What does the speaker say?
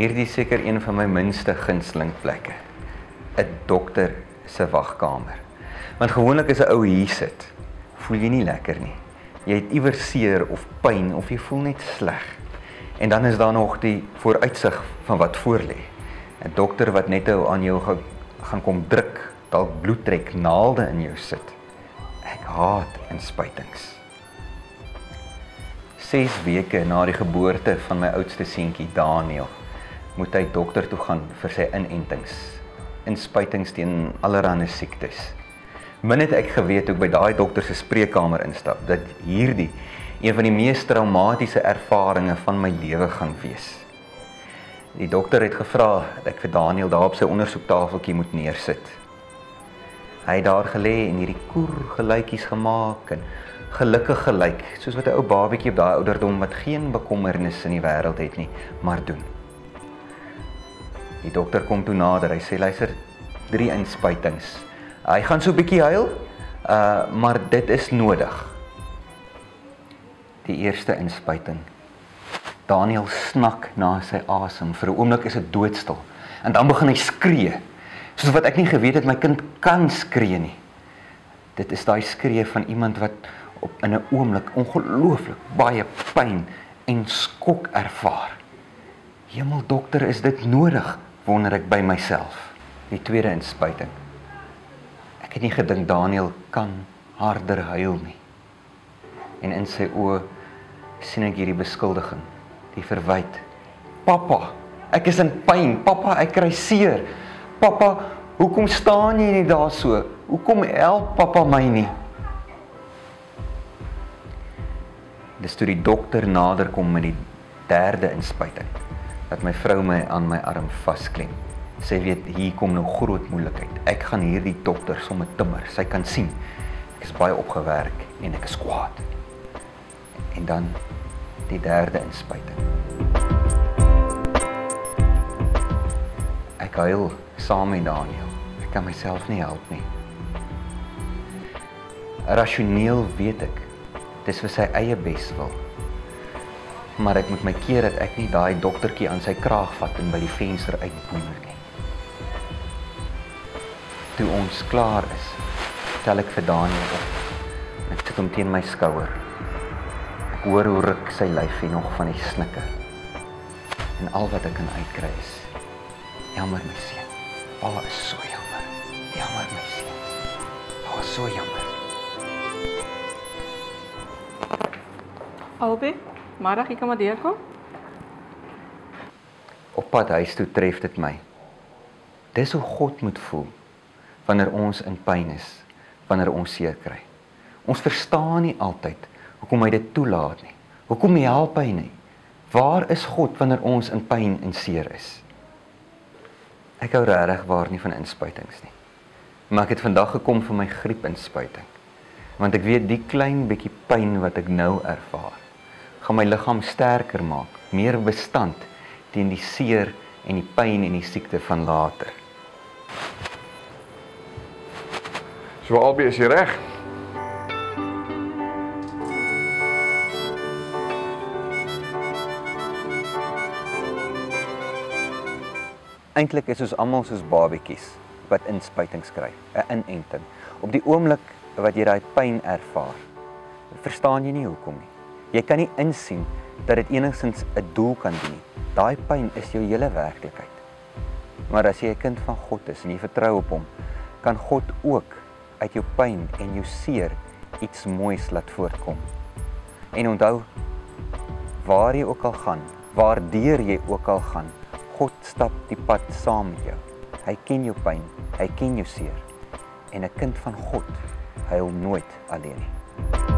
Hierdie is seker een van my minste gunsteling plekke. 'n Dokter se wagkamer. Want gewoonlik as 'n ou hier sit, voel jy nie lekker nie. Jy het iewers seer of pyn of jy voel net sleg. En dan is daar nog die vooruitsig van wat voorlê. 'n Dokter wat net aan jou gaan kom druk, dalk bloed trek, naalde in jou sit. Ek haat inspuitings. 6 weke na die geboorte van my oudste seentjie Daniel, moet hy dokter toe gaan vir sy inentings. Inspuitings teen allerlei siektes. Min het ek geweet toe ek by daai dokter se spreekkamer instap, dat hierdie een van die mees traumatiese ervarings van my lewe gaan wees. Die dokter het gevra dat ek vir Daniel daar op sy ondersoektafeltjie moet neersit. Hy het daar gelê en hierdie koergeluitjies gemaak en gelukkig gelyk, soos wat 'n ou babietjie op daai ouderdom wat geen bekommernisse in die wêreld het nie, maar doen. Die dokter kom toe nader, hy sê, luister, 3 inspuitings. Hy gaan so 'n bietjie huil, maar dit is nodig. Die eerste inspuiting. Daniel snak na sy asem, vir 'n oomblik is dit doodstil. En dan begin hy skree, soos wat ek nie geweet het my kind kan skree nie. Dit is daai skree van iemand wat in 'n oomblik ongelooflik baie pyn en skok ervaar. Hemel dokter, is dit nodig? Wonder ek by myself. Die tweede inspuiting. Ek het nie gedink Daniel kan harder huil nie. En in sy oë sien ek hierdie beskuldiging, die verwyt. Pappa, ek is in pyn. Pappa, ek kry seer. Pappa, hoekom staan jy nie daar so? Hoekom help pappa my nie? Dis toe die dokter nader kom met die derde inspuiting, dat my vrou my aan my arm vasklem. Sy weet, hier kom nou groot moeilikheid. Ek gaan hierdie dokter sommer timmer. Sy kan sien, ek is baie opgewerk en ek is kwaad. En dan die derde inspuiting. Ek huil saam met Daniel. Ek kan myself nie help nie. Rasioneel weet ek, dis vir sy eie beswil. Maar ek moet my keer dat ek nie daai doktertjie aan sy kraag vat en by die venster uitboemer nie. Toe ons klaar is, tel ek vir Daniel op. Ek sit hom teen my skouer. Ek hoor hoe ruk sy lyfie nog van die snikke. En al wat ek kan uitkry is, jammer my seun. Pa is so jammer. Jammer my seun. Pa is so jammer. Albie, middag, ek kan maar deurkom. Op pad huis toe tref dit my. Dis hoe God moet voel wanneer ons in pyn is, wanneer ons seer kry. Ons verstaan nie altyd hoekom hy dit toelaat nie. Hoekom help hy nie? Waar is God wanneer ons in pyn en seer is? Ek hou regtig waar nie van inspuitings nie. Maar ek het vandag gekom vir my griepinspuiting. Want ek weet die klein bietjie pyn wat ek nou ervaar, gaan my liggaam sterker maak, meer bestand teen die seer en die pyn en die siekte van later. So Albie, is jy reg? Eintlik is ons almal soos babietjies wat inspuitings kry, 'n inenting. Op die oomblik wat jy daai pyn ervaar, verstaan jy nie hoekom nie. Jy kan nie insien dat dit enigstens 'n doel kan dien nie. Daai pyn is jou hele werklikheid. Maar as jy 'n kind van God is en jy vertrou op hom, kan God ook uit jou pyn en jou seer iets moois laat voortkom. En onthou, waar jy ook al gaan, waardeur jy ook al gaan, God stap die pad saam met jou. Hy ken jou pyn, hy ken jou seer. En 'n kind van God huil nooit alleen nie.